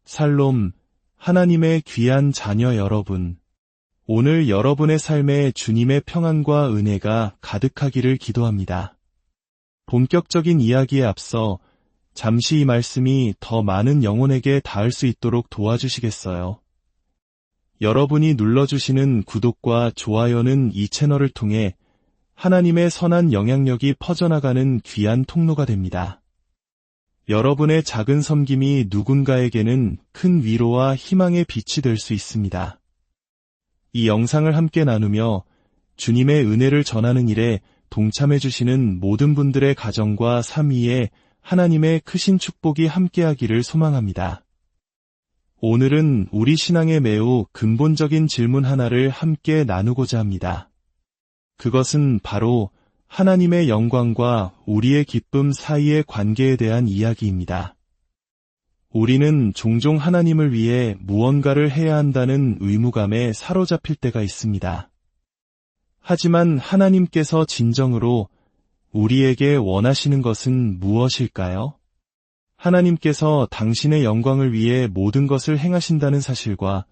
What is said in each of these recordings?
샬롬, 하나님의 귀한 자녀 여러분. 오늘 여러분의 삶에 주님의 평안과 은혜가 가득하기를 기도합니다. 본격적인 이야기에 앞서 잠시 이 말씀이 더 많은 영혼에게 닿을 수 있도록 도와주시겠어요? 여러분이 눌러주시는 구독과 좋아요는 이 채널을 통해 하나님의 선한 영향력이 퍼져나가는 귀한 통로가 됩니다. 여러분의 작은 섬김이 누군가에게는 큰 위로와 희망의 빛이 될 수 있습니다. 이 영상을 함께 나누며 주님의 은혜를 전하는 일에 동참해 주시는 모든 분들의 가정과 삶 위에 하나님의 크신 축복이 함께하기를 소망합니다. 오늘은 우리 신앙의 매우 근본적인 질문 하나를 함께 나누고자 합니다. 그것은 바로 하나님의 영광과 우리의 기쁨 사이의 관계에 대한 이야기입니다. 우리는 종종 하나님을 위해 무언가를 해야 한다는 의무감에 사로잡힐 때가 있습니다. 하지만 하나님께서 진정으로 우리에게 원하시는 것은 무엇일까요? 하나님께서 당신의 영광을 위해 모든 것을 행하신다는 사실과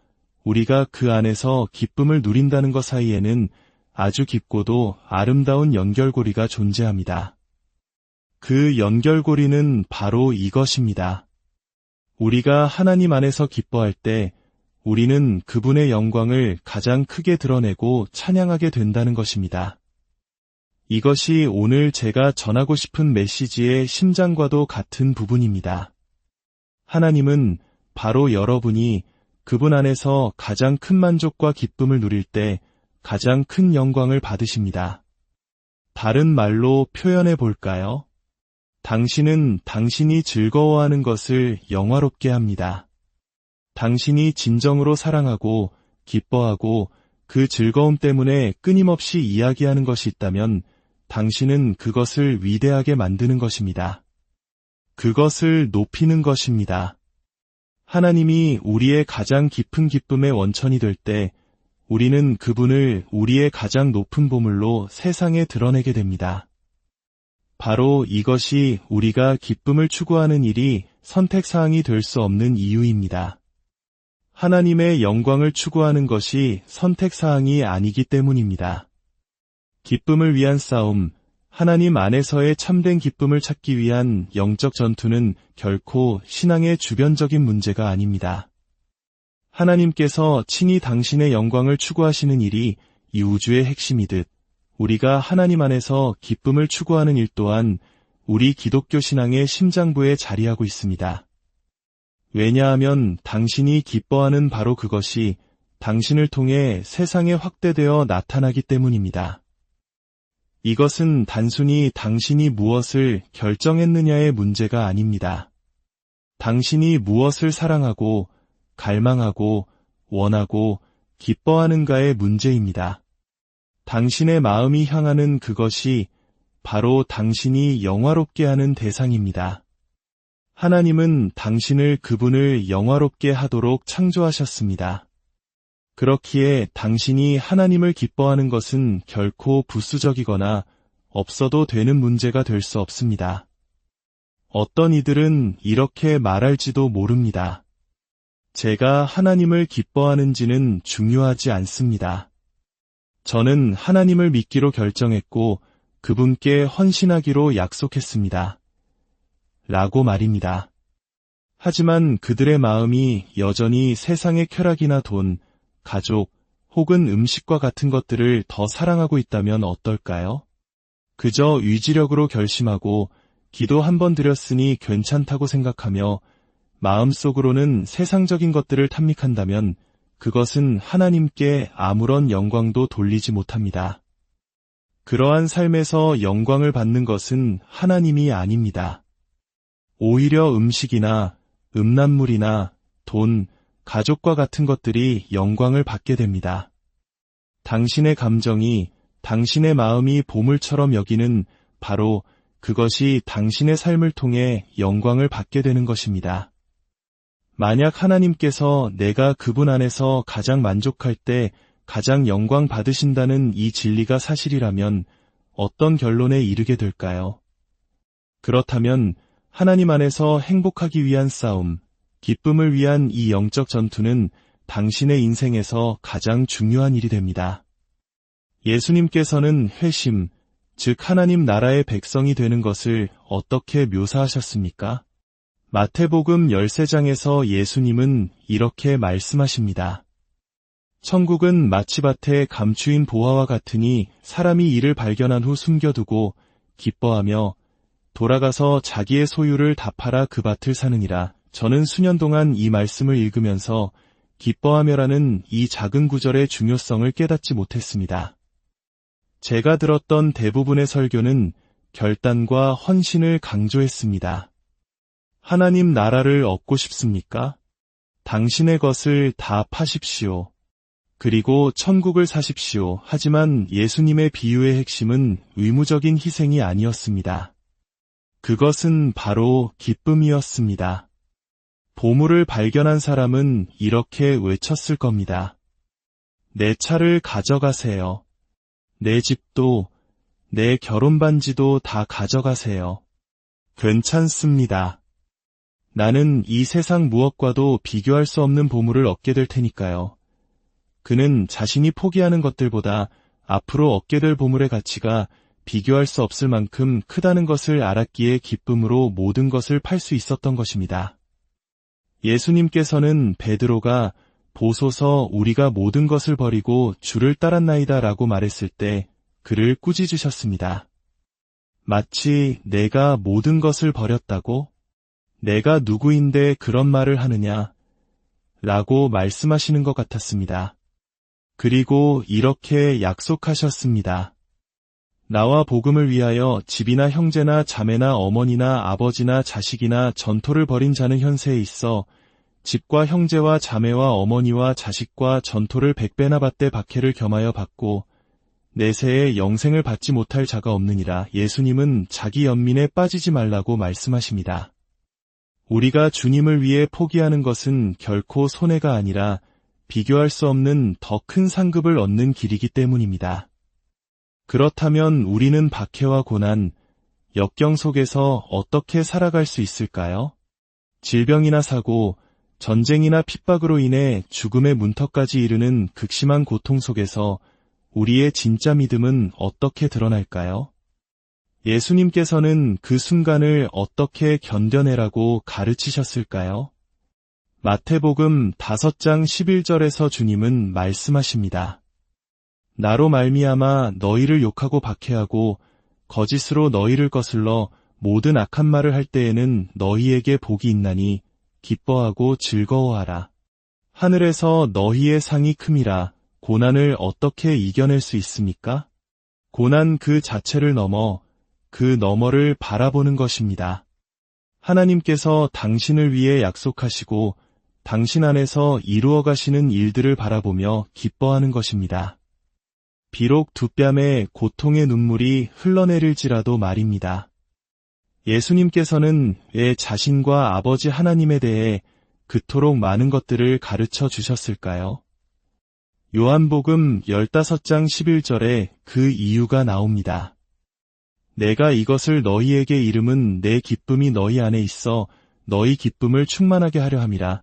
우리가 그 안에서 기쁨을 누린다는 것 사이에는 아주 깊고도 아름다운 연결고리가 존재합니다. 그 연결고리는 바로 이것입니다. 우리가 하나님 안에서 기뻐할 때 우리는 그분의 영광을 가장 크게 드러내고 찬양하게 된다는 것입니다. 이것이 오늘 제가 전하고 싶은 메시지의 심장과도 같은 부분입니다. 하나님은 바로 여러분이 그분 안에서 가장 큰 만족과 기쁨을 누릴 때 가장 큰 영광을 받으십니다. 다른 말로 표현해 볼까요? 당신은 당신이 즐거워하는 것을 영화롭게 합니다. 당신이 진정으로 사랑하고 기뻐하고 그 즐거움 때문에 끊임없이 이야기하는 것이 있다면 당신은 그것을 위대하게 만드는 것입니다. 그것을 높이는 것입니다. 하나님이 우리의 가장 깊은 기쁨의 원천이 될 때 우리는 그분을 우리의 가장 높은 보물로 세상에 드러내게 됩니다. 바로 이것이 우리가 기쁨을 추구하는 일이 선택사항이 될 수 없는 이유입니다. 하나님의 영광을 추구하는 것이 선택사항이 아니기 때문입니다. 기쁨을 위한 싸움, 하나님 안에서의 참된 기쁨을 찾기 위한 영적 전투는 결코 신앙의 주변적인 문제가 아닙니다. 하나님께서 친히 당신의 영광을 추구하시는 일이 이 우주의 핵심이듯 우리가 하나님 안에서 기쁨을 추구하는 일 또한 우리 기독교 신앙의 심장부에 자리하고 있습니다. 왜냐하면 당신이 기뻐하는 바로 그것이 당신을 통해 세상에 확대되어 나타나기 때문입니다. 이것은 단순히 당신이 무엇을 결정했느냐의 문제가 아닙니다. 당신이 무엇을 사랑하고 갈망하고 원하고 기뻐하는가의 문제입니다. 당신의 마음이 향하는 그것이 바로 당신이 영화롭게 하는 대상입니다. 하나님은 당신을 그분을 영화롭게 하도록 창조하셨습니다. 그렇기에 당신이 하나님을 기뻐하는 것은 결코 부수적이거나 없어도 되는 문제가 될 수 없습니다. 어떤 이들은 이렇게 말할지도 모릅니다. 제가 하나님을 기뻐하는지는 중요하지 않습니다. 저는 하나님을 믿기로 결정했고 그분께 헌신하기로 약속했습니다. 라고 말입니다. 하지만 그들의 마음이 여전히 세상의 쾌락이나 돈, 가족 혹은 음식과 같은 것들을 더 사랑하고 있다면 어떨까요? 그저 의지력으로 결심하고 기도 한 번 드렸으니 괜찮다고 생각하며 마음속으로는 세상적인 것들을 탐닉한다면 그것은 하나님께 아무런 영광도 돌리지 못합니다. 그러한 삶에서 영광을 받는 것은 하나님이 아닙니다. 오히려 음식이나 음란물이나 돈, 가족과 같은 것들이 영광을 받게 됩니다. 당신의 감정이, 당신의 마음이 보물처럼 여기는 바로 그것이 당신의 삶을 통해 영광을 받게 되는 것입니다. 만약 하나님께서 내가 그분 안에서 가장 만족할 때 가장 영광 받으신다는 이 진리가 사실이라면 어떤 결론에 이르게 될까요? 그렇다면 하나님 안에서 행복하기 위한 싸움, 기쁨을 위한 이 영적 전투는 당신의 인생에서 가장 중요한 일이 됩니다. 예수님께서는 회심, 즉 하나님 나라의 백성이 되는 것을 어떻게 묘사하셨습니까? 마태복음 13장에서 예수님은 이렇게 말씀하십니다. 천국은 마치밭에 감추인 보화와 같으니 사람이 이를 발견한 후 숨겨두고 기뻐하며 돌아가서 자기의 소유를 다 팔아 그 밭을 사느니라. 저는 수년 동안 이 말씀을 읽으면서 기뻐하며라는 이 작은 구절의 중요성을 깨닫지 못했습니다. 제가 들었던 대부분의 설교는 결단과 헌신을 강조했습니다. 하나님 나라를 얻고 싶습니까? 당신의 것을 다 파십시오. 그리고 천국을 사십시오. 하지만 예수님의 비유의 핵심은 의무적인 희생이 아니었습니다. 그것은 바로 기쁨이었습니다. 보물을 발견한 사람은 이렇게 외쳤을 겁니다. 내 차를 가져가세요. 내 집도, 내 결혼 반지도 다 가져가세요. 괜찮습니다. 나는 이 세상 무엇과도 비교할 수 없는 보물을 얻게 될 테니까요. 그는 자신이 포기하는 것들보다 앞으로 얻게 될 보물의 가치가 비교할 수 없을 만큼 크다는 것을 알았기에 기쁨으로 모든 것을 팔 수 있었던 것입니다. 예수님께서는 베드로가 보소서 우리가 모든 것을 버리고 주를 따랐나이다 라고 말했을 때 그를 꾸짖으셨습니다. 마치 내가 모든 것을 버렸다고? 내가 누구인데 그런 말을 하느냐? 라고 말씀하시는 것 같았습니다. 그리고 이렇게 약속하셨습니다. 나와 복음을 위하여 집이나 형제나 자매나 어머니나 아버지나 자식이나 전토를 벌인 자는 현세에 있어 집과 형제와 자매와 어머니와 자식과 전토를 100배나 받되 박해를 겸하여 받고 내세에 영생을 받지 못할 자가 없느니라. 예수님은 자기 연민에 빠지지 말라고 말씀하십니다. 우리가 주님을 위해 포기하는 것은 결코 손해가 아니라 비교할 수 없는 더 큰 상급을 얻는 길이기 때문입니다. 그렇다면 우리는 박해와 고난, 역경 속에서 어떻게 살아갈 수 있을까요? 질병이나 사고, 전쟁이나 핍박으로 인해 죽음의 문턱까지 이르는 극심한 고통 속에서 우리의 진짜 믿음은 어떻게 드러날까요? 예수님께서는 그 순간을 어떻게 견뎌내라고 가르치셨을까요? 마태복음 5장 11절에서 주님은 말씀하십니다. 나로 말미암아 너희를 욕하고 박해하고 거짓으로 너희를 거슬러 모든 악한 말을 할 때에는 너희에게 복이 있나니 기뻐하고 즐거워하라. 하늘에서 너희의 상이 큼이라. 고난을 어떻게 이겨낼 수 있습니까? 고난 그 자체를 넘어 그 너머를 바라보는 것입니다. 하나님께서 당신을 위해 약속하시고 당신 안에서 이루어 가시는 일들을 바라보며 기뻐하는 것입니다. 비록 두 뺨에 고통의 눈물이 흘러내릴지라도 말입니다. 예수님께서는 왜 자신과 아버지 하나님에 대해 그토록 많은 것들을 가르쳐 주셨을까요? 요한복음 15장 11절에 그 이유가 나옵니다. 내가 이것을 너희에게 이름은 내 기쁨이 너희 안에 있어 너희 기쁨을 충만하게 하려 함이라.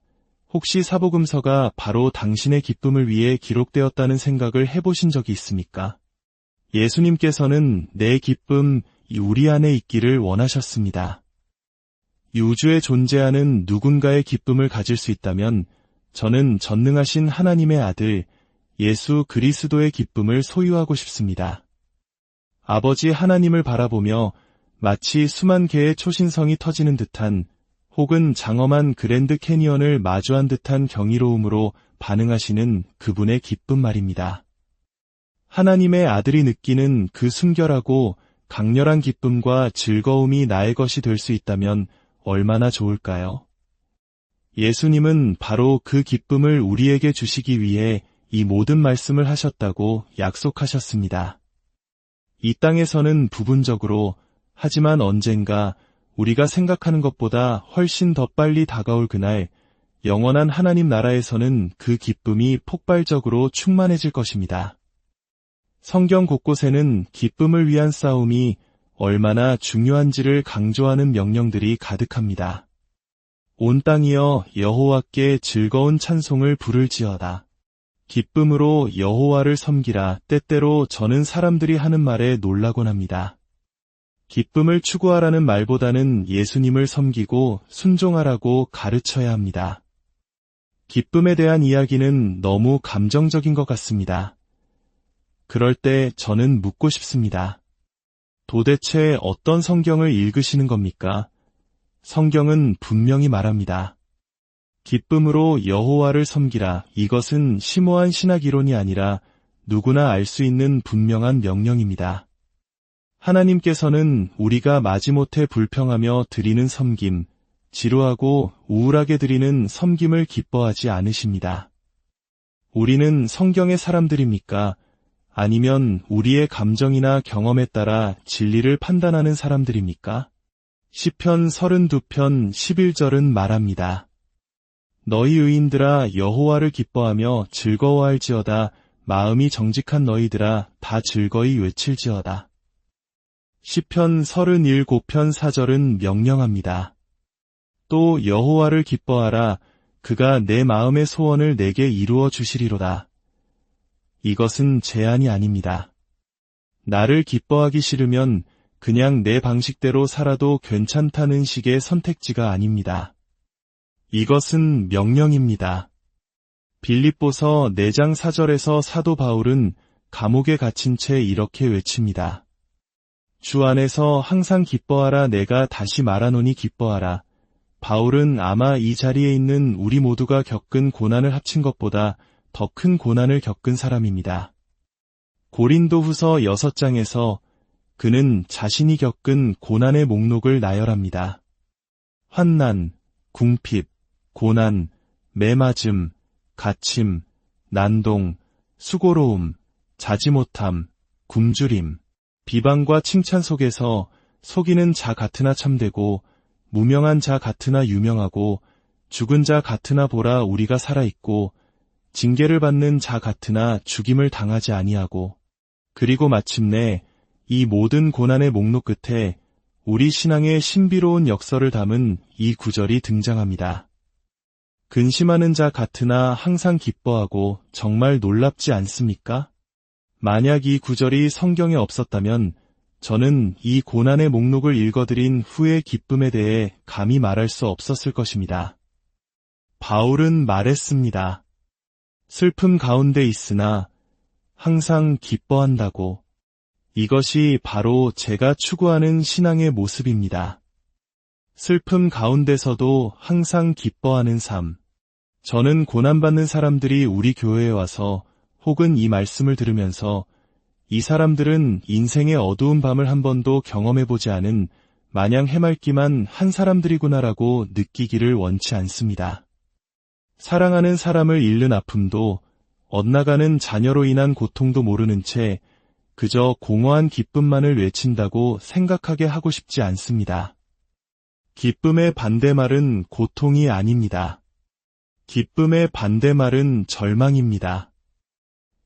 혹시 사복음서가 바로 당신의 기쁨을 위해 기록되었다는 생각을 해보신 적이 있습니까? 예수님께서는 내 기쁨, 우리 안에 있기를 원하셨습니다. 이 우주에 존재하는 누군가의 기쁨을 가질 수 있다면 저는 전능하신 하나님의 아들 예수 그리스도의 기쁨을 소유하고 싶습니다. 아버지 하나님을 바라보며 마치 수만 개의 초신성이 터지는 듯한 혹은 장엄한 그랜드 캐니언을 마주한 듯한 경이로움으로 반응하시는 그분의 기쁨 말입니다. 하나님의 아들이 느끼는 그 순결하고 강렬한 기쁨과 즐거움이 나의 것이 될 수 있다면 얼마나 좋을까요? 예수님은 바로 그 기쁨을 우리에게 주시기 위해 이 모든 말씀을 하셨다고 약속하셨습니다. 이 땅에서는 부분적으로, 하지만 언젠가 우리가 생각하는 것보다 훨씬 더 빨리 다가올 그날 영원한 하나님 나라에서는 그 기쁨이 폭발적으로 충만해질 것입니다. 성경 곳곳에는 기쁨을 위한 싸움이 얼마나 중요한지를 강조하는 명령들이 가득합니다. 온 땅이여 여호와께 즐거운 찬송을 부를지어다. 기쁨으로 여호와를 섬기라. 때때로 저는 사람들이 하는 말에 놀라곤 합니다. 기쁨을 추구하라는 말보다는 예수님을 섬기고 순종하라고 가르쳐야 합니다. 기쁨에 대한 이야기는 너무 감정적인 것 같습니다. 그럴 때 저는 묻고 싶습니다. 도대체 어떤 성경을 읽으시는 겁니까? 성경은 분명히 말합니다. 기쁨으로 여호와를 섬기라. 이것은 심오한 신학 이론이 아니라 누구나 알 수 있는 분명한 명령입니다. 하나님께서는 우리가 마지못해 불평하며 드리는 섬김, 지루하고 우울하게 드리는 섬김을 기뻐하지 않으십니다. 우리는 성경의 사람들입니까? 아니면 우리의 감정이나 경험에 따라 진리를 판단하는 사람들입니까? 시편 32편 11절은 말합니다. 너희 의인들아 여호와를 기뻐하며 즐거워할지어다. 마음이 정직한 너희들아 다 즐거이 외칠지어다. 시편 37편 4절은 명령합니다. 또 여호와를 기뻐하라. 그가 내 마음의 소원을 내게 이루어 주시리로다. 이것은 제한이 아닙니다. 나를 기뻐하기 싫으면 그냥 내 방식대로 살아도 괜찮다는 식의 선택지가 아닙니다. 이것은 명령입니다. 빌립보서 4장 4절에서 사도 바울은 감옥에 갇힌 채 이렇게 외칩니다. 주 안에서 항상 기뻐하라. 내가 다시 말하노니 기뻐하라. 바울은 아마 이 자리에 있는 우리 모두가 겪은 고난을 합친 것보다 더 큰 고난을 겪은 사람입니다. 고린도후서 6장에서 그는 자신이 겪은 고난의 목록을 나열합니다. 환난, 궁핍, 고난, 매맞음, 갇힘, 난동, 수고로움, 자지 못함, 굶주림, 비방과 칭찬 속에서 속이는 자 같으나 참되고 무명한 자 같으나 유명하고 죽은 자 같으나 보라 우리가 살아있고 징계를 받는 자 같으나 죽임을 당하지 아니하고 그리고 마침내 이 모든 고난의 목록 끝에 우리 신앙의 신비로운 역설을 담은 이 구절이 등장합니다. 근심하는 자 같으나 항상 기뻐하고 정말 놀랍지 않습니까? 만약 이 구절이 성경에 없었다면 저는 이 고난의 목록을 읽어드린 후의 기쁨에 대해 감히 말할 수 없었을 것입니다. 바울은 말했습니다. 슬픔 가운데 있으나 항상 기뻐한다고. 이것이 바로 제가 추구하는 신앙의 모습입니다. 슬픔 가운데서도 항상 기뻐하는 삶. 저는 고난받는 사람들이 우리 교회에 와서 혹은 이 말씀을 들으면서 이 사람들은 인생의 어두운 밤을 한 번도 경험해보지 않은 마냥 해맑기만 한 사람들이구나라고 느끼기를 원치 않습니다. 사랑하는 사람을 잃는 아픔도 엇나가는 자녀로 인한 고통도 모르는 채 그저 공허한 기쁨만을 외친다고 생각하게 하고 싶지 않습니다. 기쁨의 반대말은 고통이 아닙니다. 기쁨의 반대말은 절망입니다.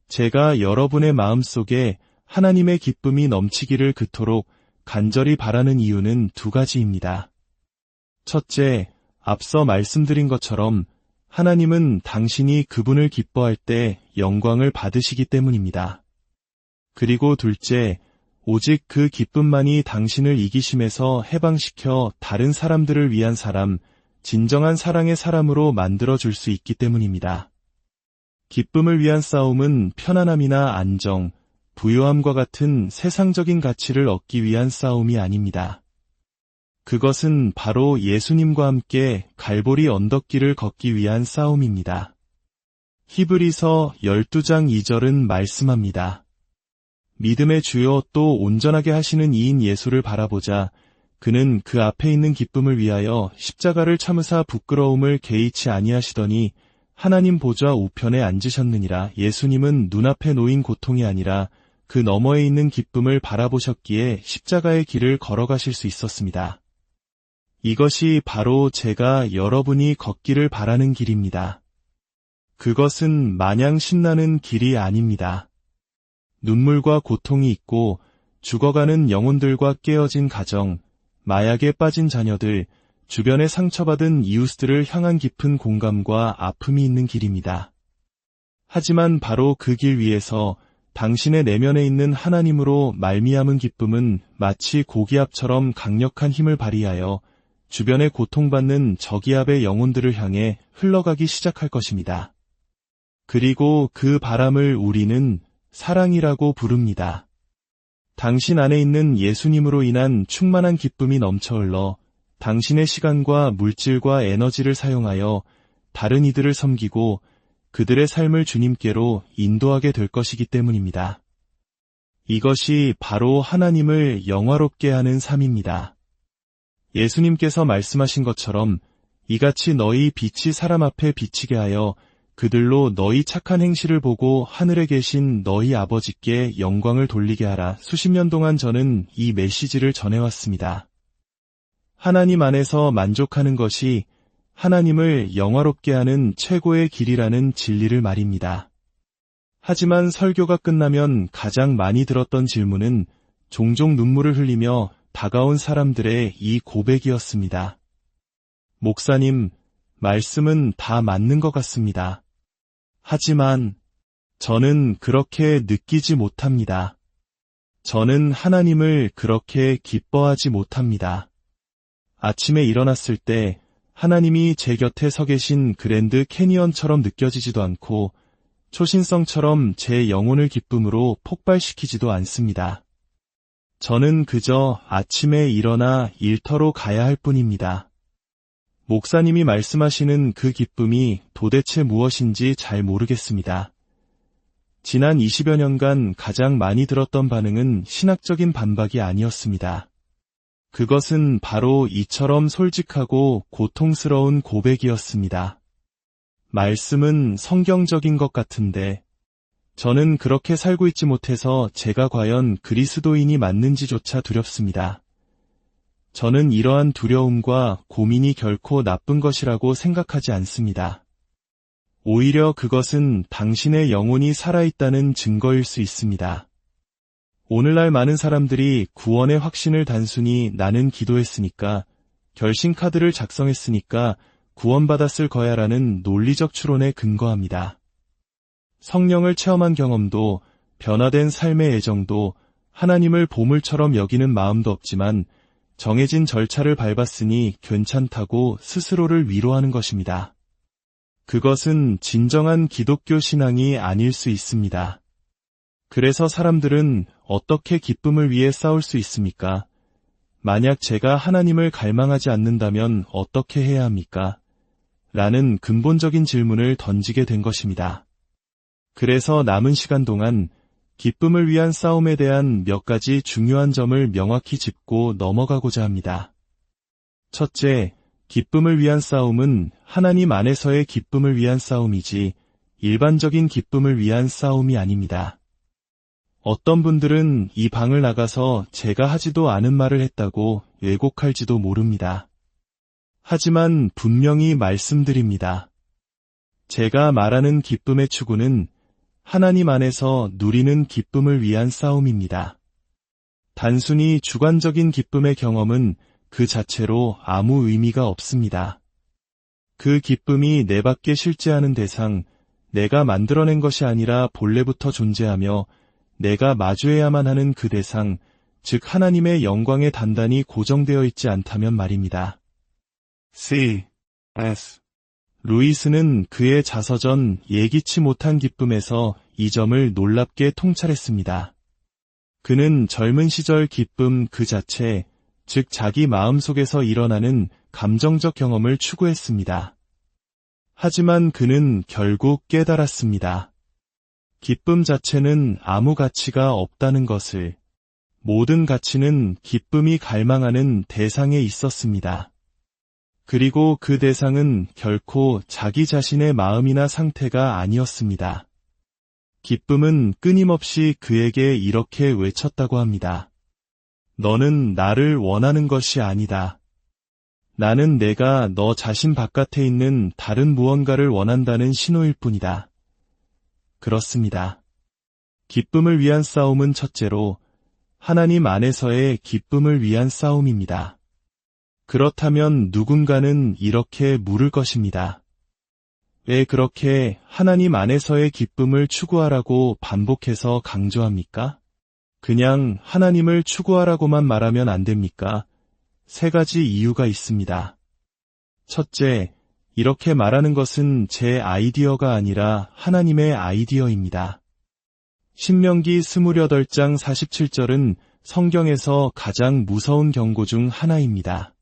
제가 여러분의 마음속에 하나님의 기쁨이 넘치기를 그토록 간절히 바라는 이유는 두 가지입니다. 첫째, 앞서 말씀드린 것처럼 하나님은 당신이 그분을 기뻐할 때 영광을 받으시기 때문입니다. 그리고 둘째, 오직 그 기쁨만이 당신을 이기심에서 해방시켜 다른 사람들을 위한 사람, 진정한 사랑의 사람으로 만들어줄 수 있기 때문입니다. 기쁨을 위한 싸움은 편안함이나 안정, 부요함과 같은 세상적인 가치를 얻기 위한 싸움이 아닙니다. 그것은 바로 예수님과 함께 갈보리 언덕길을 걷기 위한 싸움입니다. 히브리서 12장 2절은 말씀합니다. 믿음의 주요 또 온전하게 하시는 이인 예수를 바라보자. 그는 그 앞에 있는 기쁨을 위하여 십자가를 참으사 부끄러움을 개의치 아니하시더니 하나님 보좌 우편에 앉으셨느니라. 예수님은 눈앞에 놓인 고통이 아니라 그 너머에 있는 기쁨을 바라보셨기에 십자가의 길을 걸어가실 수 있었습니다. 이것이 바로 제가 여러분이 걷기를 바라는 길입니다. 그것은 마냥 신나는 길이 아닙니다. 눈물과 고통이 있고 죽어가는 영혼들과 깨어진 가정, 마약에 빠진 자녀들, 주변에 상처받은 이웃들을 향한 깊은 공감과 아픔이 있는 길입니다. 하지만 바로 그 길 위에서 당신의 내면에 있는 하나님으로 말미암은 기쁨은 마치 고기압처럼 강력한 힘을 발휘하여 주변에 고통받는 저기압의 영혼들을 향해 흘러가기 시작할 것입니다. 그리고 그 바람을 우리는 사랑이라고 부릅니다. 당신 안에 있는 예수님으로 인한 충만한 기쁨이 넘쳐 흘러 당신의 시간과 물질과 에너지를 사용하여 다른 이들을 섬기고 그들의 삶을 주님께로 인도하게 될 것이기 때문입니다. 이것이 바로 하나님을 영화롭게 하는 삶입니다. 예수님께서 말씀하신 것처럼 이같이 너희 빛이 사람 앞에 비치게 하여 그들로 너희 착한 행실을 보고 하늘에 계신 너희 아버지께 영광을 돌리게 하라. 수십 년 동안 저는 이 메시지를 전해왔습니다. 하나님 안에서 만족하는 것이 하나님을 영화롭게 하는 최고의 길이라는 진리를 말입니다. 하지만 설교가 끝나면 가장 많이 들었던 질문은 종종 눈물을 흘리며 다가온 사람들의 이 고백이었습니다. 목사님, 말씀은 다 맞는 것 같습니다. 하지만 저는 그렇게 느끼지 못합니다. 저는 하나님을 그렇게 기뻐하지 못합니다. 아침에 일어났을 때 하나님이 제 곁에 서 계신 그랜드 캐니언처럼 느껴지지도 않고 초신성처럼 제 영혼을 기쁨으로 폭발시키지도 않습니다. 저는 그저 아침에 일어나 일터로 가야 할 뿐입니다. 목사님이 말씀하시는 그 기쁨이 도대체 무엇인지 잘 모르겠습니다. 지난 20여 년간 가장 많이 들었던 반응은 신학적인 반박이 아니었습니다. 그것은 바로 이처럼 솔직하고 고통스러운 고백이었습니다. 말씀은 성경적인 것 같은데 저는 그렇게 살고 있지 못해서 제가 과연 그리스도인이 맞는지조차 두렵습니다. 저는 이러한 두려움과 고민이 결코 나쁜 것이라고 생각하지 않습니다. 오히려 그것은 당신의 영혼이 살아있다는 증거일 수 있습니다. 오늘날 많은 사람들이 구원의 확신을 단순히 나는 기도했으니까, 결심카드를 작성했으니까 구원받았을 거야라는 논리적 추론에 근거합니다. 성령을 체험한 경험도, 변화된 삶의 애정도, 하나님을 보물처럼 여기는 마음도 없지만 정해진 절차를 밟았으니 괜찮다고 스스로를 위로하는 것입니다. 그것은 진정한 기독교 신앙이 아닐 수 있습니다. 그래서 사람들은 어떻게 기쁨을 위해 싸울 수 있습니까? 만약 제가 하나님을 갈망하지 않는다면 어떻게 해야 합니까? 라는 근본적인 질문을 던지게 된 것입니다. 그래서 남은 시간 동안 기쁨을 위한 싸움에 대한 몇 가지 중요한 점을 명확히 짚고 넘어가고자 합니다. 첫째, 기쁨을 위한 싸움은 하나님 안에서의 기쁨을 위한 싸움이지 일반적인 기쁨을 위한 싸움이 아닙니다. 어떤 분들은 이 방을 나가서 제가 하지도 않은 말을 했다고 왜곡할지도 모릅니다. 하지만 분명히 말씀드립니다. 제가 말하는 기쁨의 추구는 하나님 안에서 누리는 기쁨을 위한 싸움입니다. 단순히 주관적인 기쁨의 경험은 그 자체로 아무 의미가 없습니다. 그 기쁨이 내 밖에 실제하는 대상, 내가 만들어낸 것이 아니라 본래부터 존재하며 내가 마주해야만 하는 그 대상, 즉 하나님의 영광에 단단히 고정되어 있지 않다면 말입니다. C.S. 루이스는 그의 자서전 예기치 못한 기쁨에서 이 점을 놀랍게 통찰했습니다. 그는 젊은 시절 기쁨 그 자체, 즉 자기 마음속에서 일어나는 감정적 경험을 추구했습니다. 하지만 그는 결국 깨달았습니다. 기쁨 자체는 아무 가치가 없다는 것을. 모든 가치는 기쁨이 갈망하는 대상에 있었습니다. 그리고 그 대상은 결코 자기 자신의 마음이나 상태가 아니었습니다. 기쁨은 끊임없이 그에게 이렇게 외쳤다고 합니다. 너는 나를 원하는 것이 아니다. 나는 내가 너 자신 바깥에 있는 다른 무언가를 원한다는 신호일 뿐이다. 그렇습니다. 기쁨을 위한 싸움은 첫째로 하나님 안에서의 기쁨을 위한 싸움입니다. 그렇다면 누군가는 이렇게 물을 것입니다. 왜 그렇게 하나님 안에서의 기쁨을 추구하라고 반복해서 강조합니까? 그냥 하나님을 추구하라고만 말하면 안 됩니까? 세 가지 이유가 있습니다. 첫째, 이렇게 말하는 것은 제 아이디어가 아니라 하나님의 아이디어입니다. 신명기 28장 47절은 성경에서 가장 무서운 경고 중 하나입니다.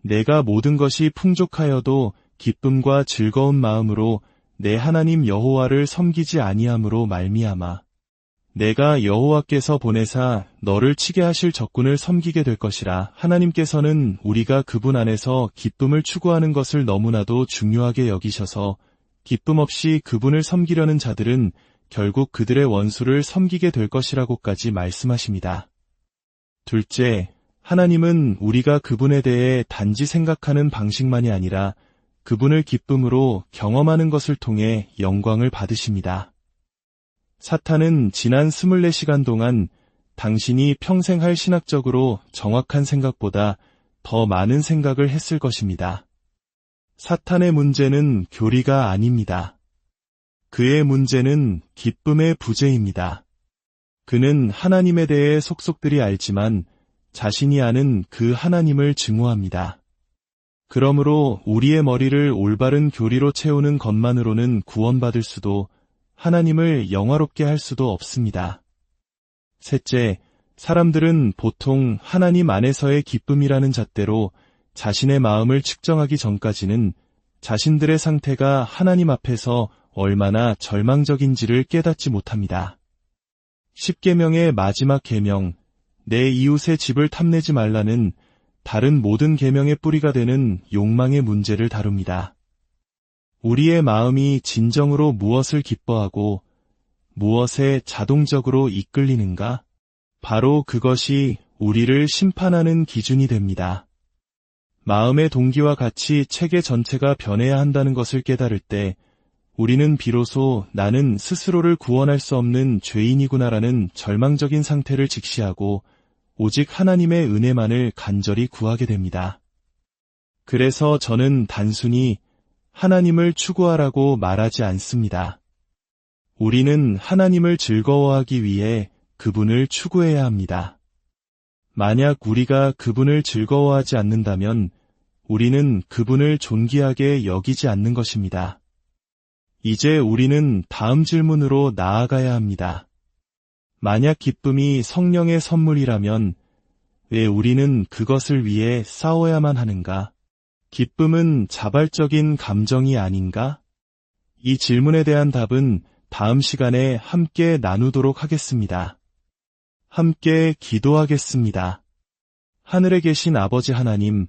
내가 모든 것이 풍족하여도 기쁨과 즐거운 마음으로 내 하나님 여호와를 섬기지 아니함으로 말미암아 내가 여호와께서 보내사 너를 치게 하실 적군을 섬기게 될 것이라. 하나님께서는 우리가 그분 안에서 기쁨을 추구하는 것을 너무나도 중요하게 여기셔서 기쁨 없이 그분을 섬기려는 자들은 결국 그들의 원수를 섬기게 될 것이라고까지 말씀하십니다. 둘째, 하나님은 우리가 그분에 대해 단지 생각하는 방식만이 아니라 그분을 기쁨으로 경험하는 것을 통해 영광을 받으십니다. 사탄은 지난 24시간 동안 당신이 평생 할 신학적으로 정확한 생각보다 더 많은 생각을 했을 것입니다. 사탄의 문제는 교리가 아닙니다. 그의 문제는 기쁨의 부재입니다. 그는 하나님에 대해 속속들이 알지만 자신이 아는 그 하나님을 증오합니다. 그러므로 우리의 머리를 올바른 교리로 채우는 것만으로는 구원받을 수도 하나님을 영화롭게 할 수도 없습니다. 셋째, 사람들은 보통 하나님 안에서의 기쁨이라는 잣대로 자신의 마음을 측정하기 전까지는 자신들의 상태가 하나님 앞에서 얼마나 절망적인지를 깨닫지 못합니다. 10계명의 마지막 계명, 내 이웃의 집을 탐내지 말라는 다른 모든 계명의 뿌리가 되는 욕망의 문제를 다룹니다. 우리의 마음이 진정으로 무엇을 기뻐하고 무엇에 자동적으로 이끌리는가? 바로 그것이 우리를 심판하는 기준이 됩니다. 마음의 동기와 같이 체계 전체가 변해야 한다는 것을 깨달을 때 우리는 비로소 나는 스스로를 구원할 수 없는 죄인이구나라는 절망적인 상태를 직시하고 오직 하나님의 은혜만을 간절히 구하게 됩니다. 그래서 저는 단순히 하나님을 추구하라고 말하지 않습니다. 우리는 하나님을 즐거워하기 위해 그분을 추구해야 합니다. 만약 우리가 그분을 즐거워하지 않는다면 우리는 그분을 존귀하게 여기지 않는 것입니다. 이제 우리는 다음 질문으로 나아가야 합니다. 만약 기쁨이 성령의 선물이라면 왜 우리는 그것을 위해 싸워야만 하는가? 기쁨은 자발적인 감정이 아닌가? 이 질문에 대한 답은 다음 시간에 함께 나누도록 하겠습니다. 함께 기도하겠습니다. 하늘에 계신 아버지 하나님,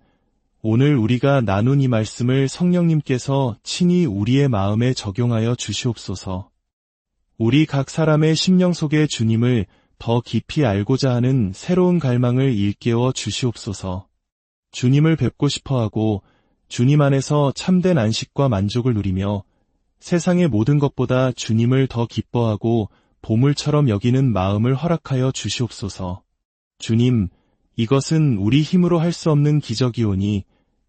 오늘 우리가 나눈 이 말씀을 성령님께서 친히 우리의 마음에 적용하여 주시옵소서. 우리 각 사람의 심령 속에 주님을 더 깊이 알고자 하는 새로운 갈망을 일깨워 주시옵소서. 주님을 뵙고 싶어하고 주님 안에서 참된 안식과 만족을 누리며 세상의 모든 것보다 주님을 더 기뻐하고 보물처럼 여기는 마음을 허락하여 주시옵소서. 주님, 이것은 우리 힘으로 할 수 없는 기적이오니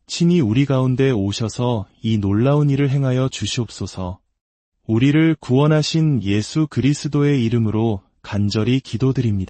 친히 우리 가운데 오셔서 이 놀라운 일을 행하여 주시옵소서. 우리를 구원하신 예수 그리스도의 이름으로 간절히 기도드립니다.